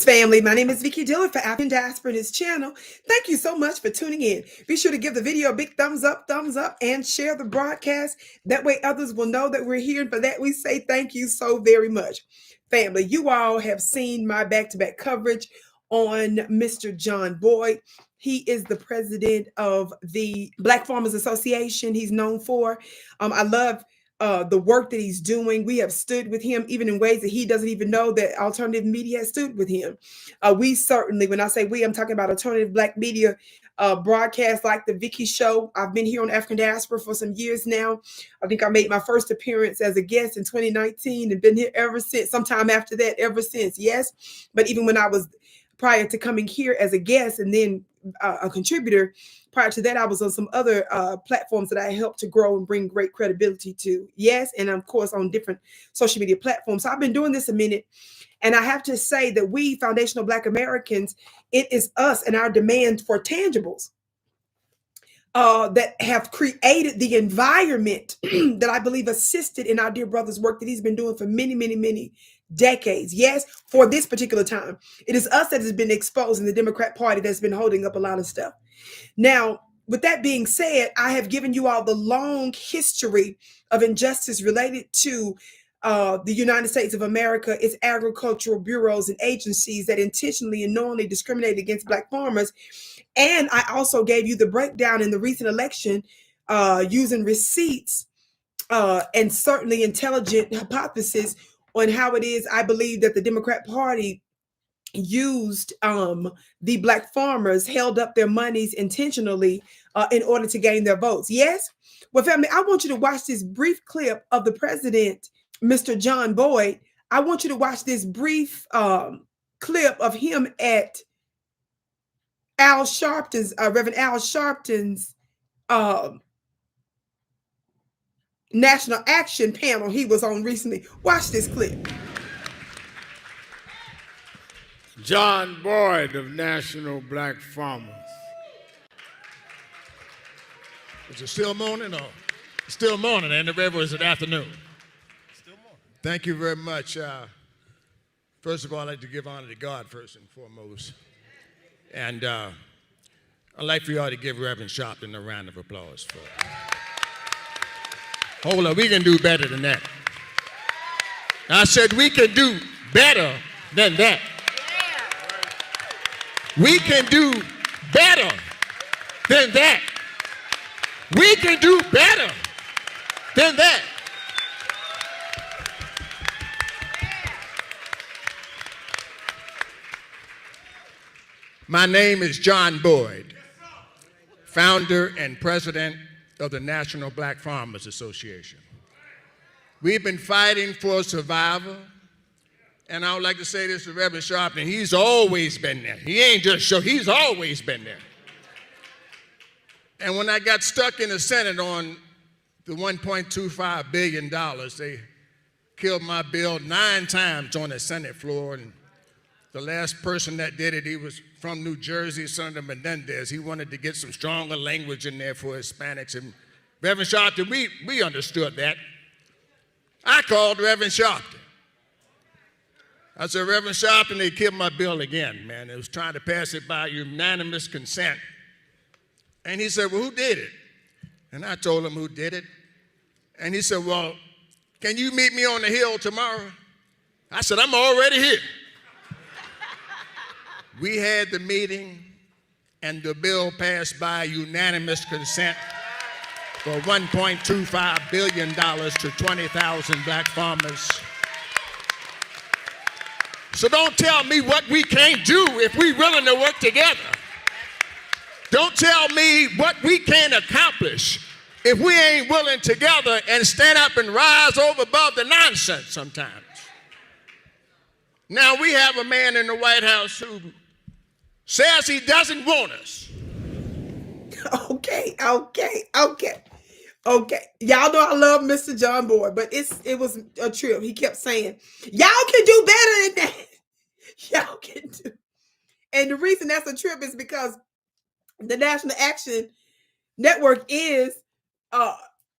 family. My name is Vicki Dillard for African Diaspora and his channel. Thank you so much for tuning in. Be sure to give the video a big thumbs up, and share the broadcast. That way others will know that we're here. And for that, we say thank you so very much. Family, you all have seen my back-to-back coverage on Mr. John Boyd. He is the president of the Black Farmers Association. He's known for. I love the work that he's doing. We have stood with him even in ways that he doesn't even know that alternative media has stood with him. We certainly, when I say we, I'm talking about alternative Black media broadcasts like the Vicki Show. I've been here on African Diaspora for some years now. I think I made my first appearance as a guest in 2019 and been here ever since, sometime after that, ever since, yes. But even when I was, prior to coming here as a guest and then a contributor, prior to that, I was on some other platforms that I helped to grow and bring great credibility to. Yes. And of course, on different social media platforms. So I've been doing this a minute. And I have to say that we foundational Black Americans, it is us and our demand for tangibles that have created the environment that I believe assisted in our dear brother's work that he's been doing for many, many, many decades. Yes, for this particular time. It is us that has been exposed in the Democrat Party that's been holding up a lot of stuff. Now, with that being said, I have given you all the long history of injustice related to the United States of America, its agricultural bureaus and agencies that intentionally and knowingly discriminate against Black farmers. And I also gave you the breakdown in the recent election using receipts and certainly intelligent hypothesis on how it is I believe that the Democrat Party used the Black farmers, held up their monies intentionally in order to gain their votes. Yes? Well, family, I want you to watch this brief clip of the president, Mr. John Boyd. I want you to watch this brief clip of him at Al Sharpton's, Reverend Al Sharpton's National Action panel he was on recently. Watch this clip. John Boyd of National Black Farmers. Is it still morning or? Still morning, and the river is it afternoon? Still morning. Thank you very much. First of all, I'd like to give honor to God first and foremost. And I'd like for y'all to give Reverend Sharpton a round of applause for it. Hold on, we can do better than that. I said we can do better than that. We can do better than that. We can do better than that. My name is John Boyd, founder and president of the National Black Farmers Association. We've been fighting for survival. And I would like to say this to Reverend Sharpton, he's always been there. He ain't just show, he's always been there. And when I got stuck in the Senate on the $1.25 billion, they killed my bill 9 times on the Senate floor. And the last person that did it, he was from New Jersey, Senator Menendez. He wanted to get some stronger language in there for Hispanics. And Reverend Sharpton, we understood that. I called Reverend Sharpton. I said, Reverend Sharpton, they killed my bill again, man. They was trying to pass it by unanimous consent. And he said, well, who did it? And I told him who did it. And he said, well, can you meet me on the Hill tomorrow? I said, I'm already here. We had the meeting, and the bill passed by unanimous consent for $1.25 billion to 20,000 Black farmers. So don't tell me what we can't do if we're willing to work together. Don't tell me what we can't accomplish if we ain't willing together and stand up and rise over above the nonsense sometimes. Now we have a man in the White House who says he doesn't want us. Okay. Y'all know I love Mr. John Boyd, but it was a trip. He kept saying, y'all can do better than that. Y'all can do. And the reason that's a trip is because the National Action Network is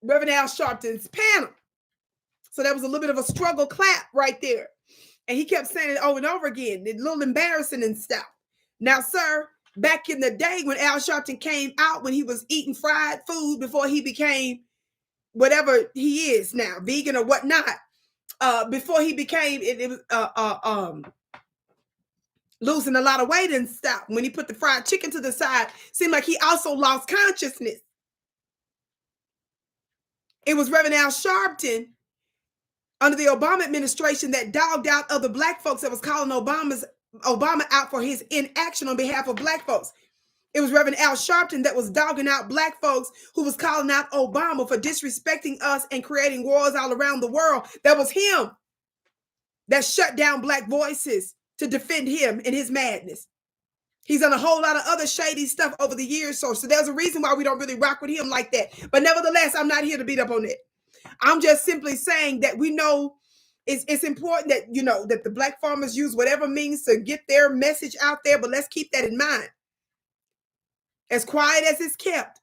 Reverend Al Sharpton's panel. So that was a little bit of a struggle clap right there. And he kept saying it over and over again. It's a little embarrassing and stuff. Now, sir, back in the day when Al Sharpton came out, when he was eating fried food before he became whatever he is now, vegan or whatnot, before he became losing a lot of weight and stuff, when he put the fried chicken to the side, seemed like he also lost consciousness. It was Reverend Al Sharpton under the Obama administration that dogged out other black folks that was calling Obama out for his inaction on behalf of black folks. It was Reverend Al Sharpton that was dogging out black folks who was calling out Obama for disrespecting us and creating wars all around the world. That was him that shut down black voices to defend him in his madness. He's done a whole lot of other shady stuff over the years. So there's a reason why we don't really rock with him like that. But nevertheless, I'm not here to beat up on it. I'm just simply saying that we know it's important that, you know, that the black farmers use whatever means to get their message out there. But let's keep that in mind. As quiet as it's kept,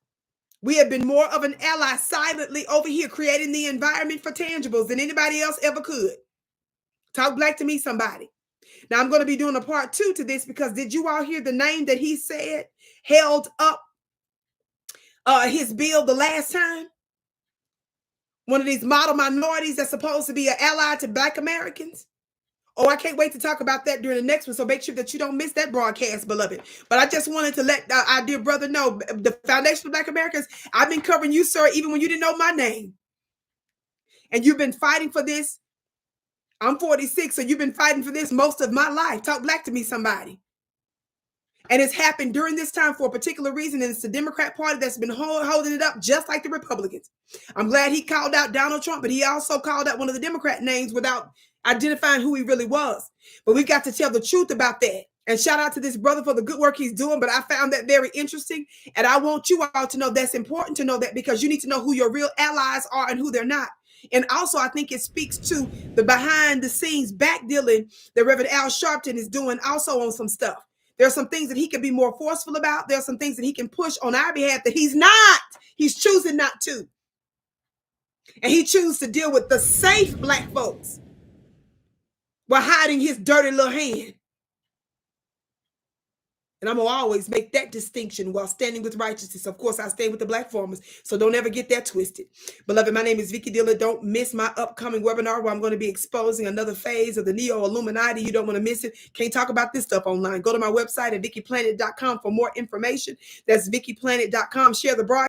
we have been more of an ally silently over here, creating the environment for tangibles than anybody else ever could. Talk black to me, somebody. Now, I'm going to be doing a part 2 to this, because did you all hear the name that he said held up his bill the last time? One of these model minorities that's supposed to be an ally to black Americans. Oh, I can't wait to talk about that during the next one. So make sure that you don't miss that broadcast, beloved. But I just wanted to let our dear brother know, the Foundation of Black Americans, I've been covering you, sir, even when you didn't know my name. And you've been fighting for this. I'm 46, so you've been fighting for this most of my life. Talk black to me, somebody. And it's happened during this time for a particular reason, and it's the Democrat Party that's been holding it up just like the Republicans. I'm glad he called out Donald Trump, but he also called out one of the Democrat names without identifying who he really was. But we've got to tell the truth about that. And shout out to this brother for the good work he's doing, but I found that very interesting. And I want you all to know that's important to know that, because you need to know who your real allies are and who they're not. And also, I think it speaks to the behind the scenes back dealing that Reverend Al Sharpton is doing also on some stuff. There are some things that he can be more forceful about. There are some things that he can push on our behalf that he's not. He's choosing not to. And he chooses to deal with the safe black folks while hiding his dirty little hand. And I'm going to always make that distinction while standing with righteousness. Of course, I stand with the black farmers, so don't ever get that twisted. Beloved, my name is Vicki Dillard. Don't miss my upcoming webinar where I'm going to be exposing another phase of the Neo-Illuminati. You don't want to miss it. Can't talk about this stuff online. Go to my website at VickiPlanet.com for more information. That's VickiPlanet.com. Share the broadcast.